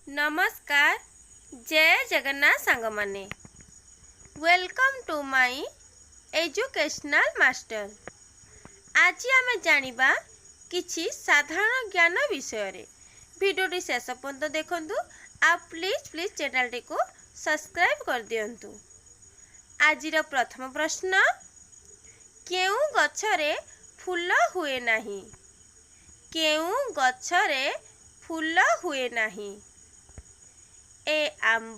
नमस्कार जय जगन्नाथ सांग माने welcome to my educational master. आज आमे जानिबा किछि साधारण ज्ञान विषय रे। भिडियोटी शेष पर्यंत देखंतु आ प्लीज चैनल को सब्सक्राइब कर दियंतु। आजिर प्रथम प्रश्न, केउ गछरे फूल हुए नाही? केउ गछरे फूल हुए नाही? ए आंब,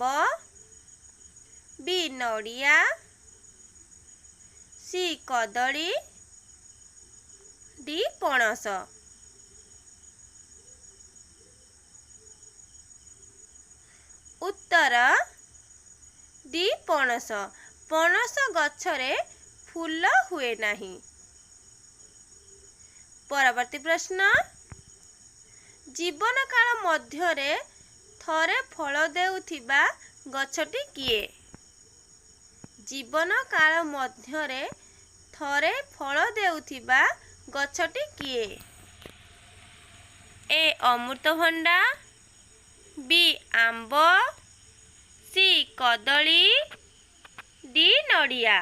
बी नड़िया, सी कदली, डी पणस। उत्तर डी पणस। पणस गछरे फूल हुए नाही। परवर्ती प्रश्न, जीवन काल मध्यरे थरे फल देउथिबा गछटी किए? जीवन काल मध्यरे थरे फल देउथिबा गछटी किए? ए अमृतभंडा, बी आंब, सी कदली, डी नड़िया।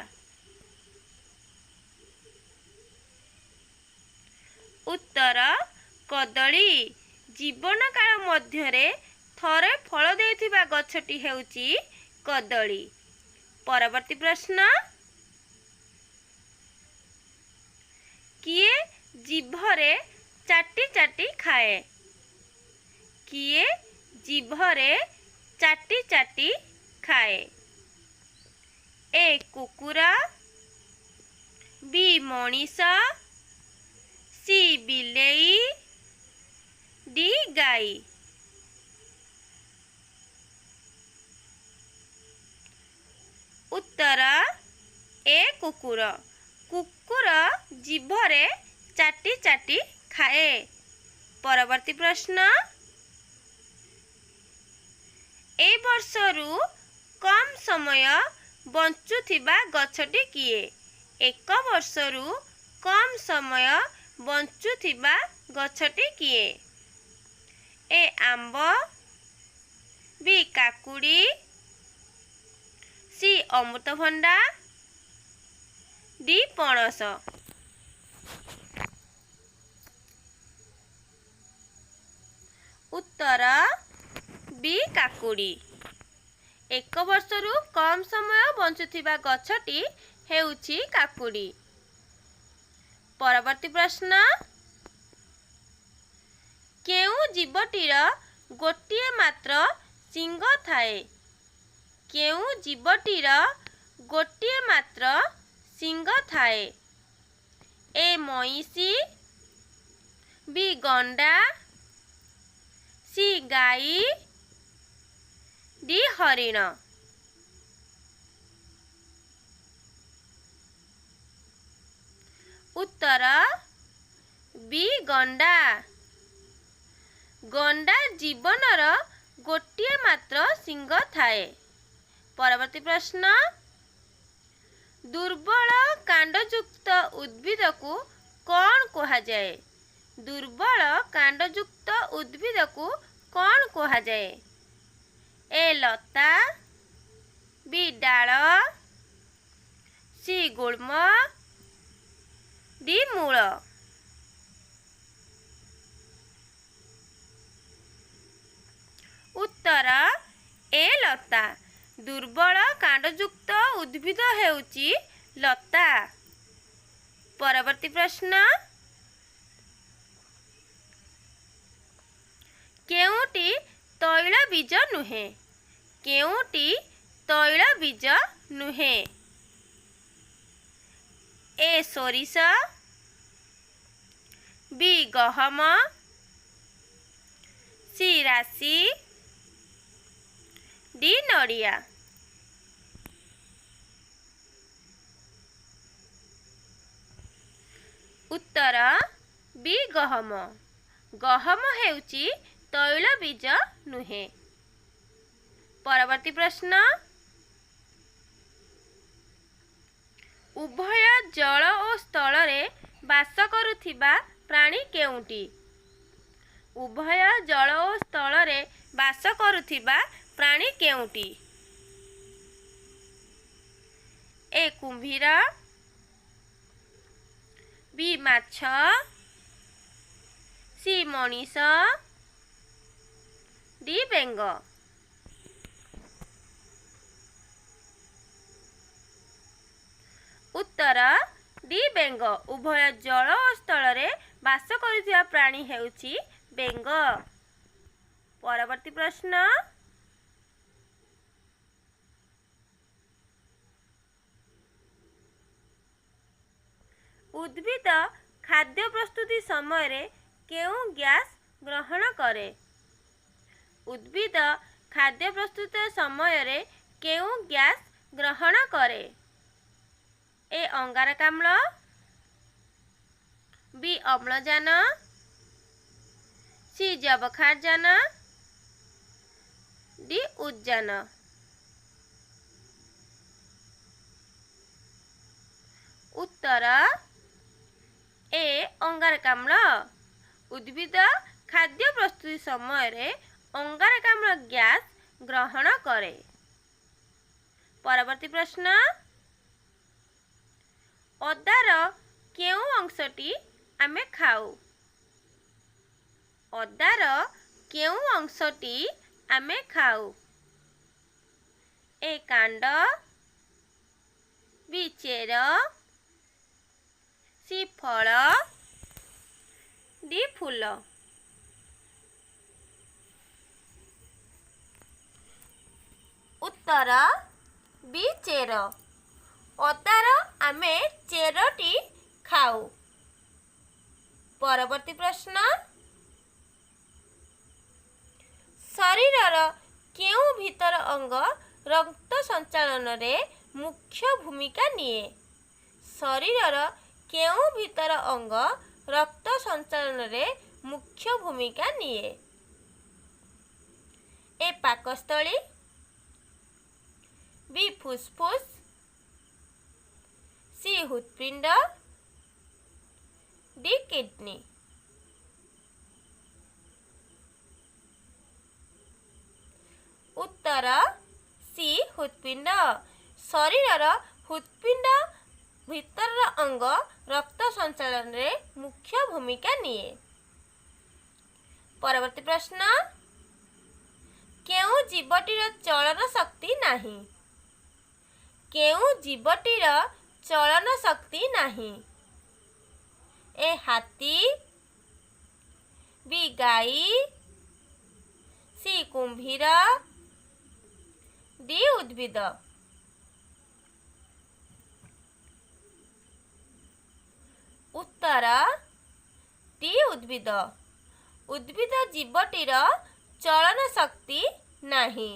उत्तर कदली। जीवन काल मध्यरे थरे फल देउथिबा गछटी हेउची कदली। परवर्ती प्रश्न, किए जीभरे चाटी चाटी खाए? किए जीभरे चाटी चाटी खाए? ए कुकुरा, बी मणिष, सी बिलेई, डी गाई। उत्तर ए कुकुर। कुकुर जीभरे चाटी चाटी खाए। परवर्ती प्रश्न, ए वर्षरू कम समय बंचुथिबा गछटी किए? एक वर्षरू कम समय बंचुथिबा गछटी किए? ए आंब, बी काकुड़ी, सी अमृतभंडा, डी पणस। उत्तर बी काकुड़ी। एक वर्षरू कम समय बंचुथिबा गछटी हेउची काकुड़ी। परवर्ती प्रश्न, केउ जीवटीर गोटिए मात्र सिंग थाए? केउ जीवटीर गोटिए मात्र सिंग थाए? ए मईसी, बी गंडा, सी गाई, डी हरिण। उत्तर बी गंडा। गंडा जीवनर गोटिए मात्र सिंग थाए। परवर्ती प्रश्न, दुर्बल कांडयुक्त उद्भिद को कौन कहा जाए? दुर्बल कांडयुक्त उद्भिद को कौन कहा जाए? ए लता, बी डाल, सी गुल्म, डी मूल। उत्तर ए लता। दुर्बल कांडयुक्त उद्भिद हेउची लता। परवर्ती प्रश्न, केउटी तैल बीज नुहे? केउटी तैल बीज नुहे? ए सोरिष, बी गहम, सी राशि, डी नड़िया। उत्तर बी गहम। गहम हेउची तैल बीज नुहे। परवर्ती प्रश्न, उभय जल और स्थल रे बास करुथिबा प्राणी केउटी? उभय जल और स्थल रे बास करुथिबा କରୁଥିବା ପ୍ରାଣୀ କେଉଁଟି? ଏ କୁମ୍ଭୀର, ବି ମାଛ, ସି ମଣିଷ, ଡି ବେଙ୍ଗ। ଉତ୍ତର ଡି ବେଙ୍ଗ। ଉଭୟ ଜଳ ଓ ସ୍ଥଳରେ ବାସ କରୁଥିବା ପ୍ରାଣୀ ହେଉଛି ବେଙ୍ଗ। ପରବର୍ତ୍ତୀ ପ୍ରଶ୍ନ। ଉଦ୍ଭିଦ ଖାଦ୍ୟ ପ୍ରସ୍ତୁତି ସମୟରେ କେଉଁ ଗ୍ୟାସ୍ ଗ୍ରହଣ କରେ? ଉଦ୍ଭିଦ ଖାଦ୍ୟ ପ୍ରସ୍ତୁତ ସମୟରେ କେଉଁ ଗ୍ୟାସ୍ ଗ୍ରହଣ କରେ? ଏ ଅଙ୍ଗାରକାମ୍ଳ, ବି ଅମ୍ଳଜାନ, ସି ଯବକ୍ଷାରଜାନ, ଡି ଉଦ୍ଜାନ। ଉତ୍ତର ଏ ଅଙ୍ଗାରକାମ୍ଳ। ଉଦ୍ଭିଦ ଖାଦ୍ୟ ପ୍ରସ୍ତୁତି ସମୟରେ ଅଙ୍ଗାରକାମ୍ଳ ଗ୍ୟାସ୍ ଗ୍ରହଣ କରେ। ପରବର୍ତ୍ତୀ ପ୍ରଶ୍ନ। ଅଦାର କେଉଁ ଅଂଶଟି ଆମେ ଖାଉ? ଅଦାର କେଉଁ ଅଂଶଟି ଆମେ ଖାଉ? ଏ କାଣ୍ଡ, ବି ଚେର, ସି ଫଳ, ଡି ଫୁଲ। ଉତ୍ତର ବି ଚେର। ଅଦାର ଆମେ ଚେରଟି ଖାଉ। ପରବର୍ତ୍ତୀ ପ୍ରଶ୍ନ। ଶରୀରର କେଉଁ ଭିତର ଅଙ୍ଗ ରକ୍ତ ସଞ୍ଚାଳନରେ ମୁଖ୍ୟ ଭୂମିକା ନିଏ? ଶରୀରର କେଉଁ ଭିତର ଅଙ୍ଗ ରକ୍ତ ସଞ୍ଚାଳନରେ ମୁଖ୍ୟ ଭୂମିକା ନିଏ? ଏ ପାକସ୍ଥଳୀ, ବି ଫୁସଫୁସ, ସି ହୃତ୍ପିଣ୍ଡ, ଡି କିଡନୀ। ଉତ୍ତର ସି ହୃତ୍ପିଣ୍ଡ। ଶରୀରର ହୃତ୍ପିଣ୍ଡ ଭିତରର ଅଙ୍ଗ ରକ୍ତ ସଞ୍ଚାଳନରେ ମୁଖ୍ୟ ଭୂମିକା ନିଏ। ପରବର୍ତ୍ତୀ ପ୍ରଶ୍ନ। କେଉଁ ଜୀବଟିର ଚଳନ ଶକ୍ତି ନାହିଁ? କେଉଁ ଜୀବଟିର ଚଳନ ଶକ୍ତି ନାହିଁ? ଏ ହାତୀ, ବି ଗାଈ, ସି କୁମ୍ଭୀର, ଡି ଉଦ୍ଭିଦ। ଉତ୍ତର ଡି ଉଦ୍ଭିଦ। ଉଦ୍ଭିଦ ଜୀବଟିର ଚଳନ ଶକ୍ତି ନାହିଁ।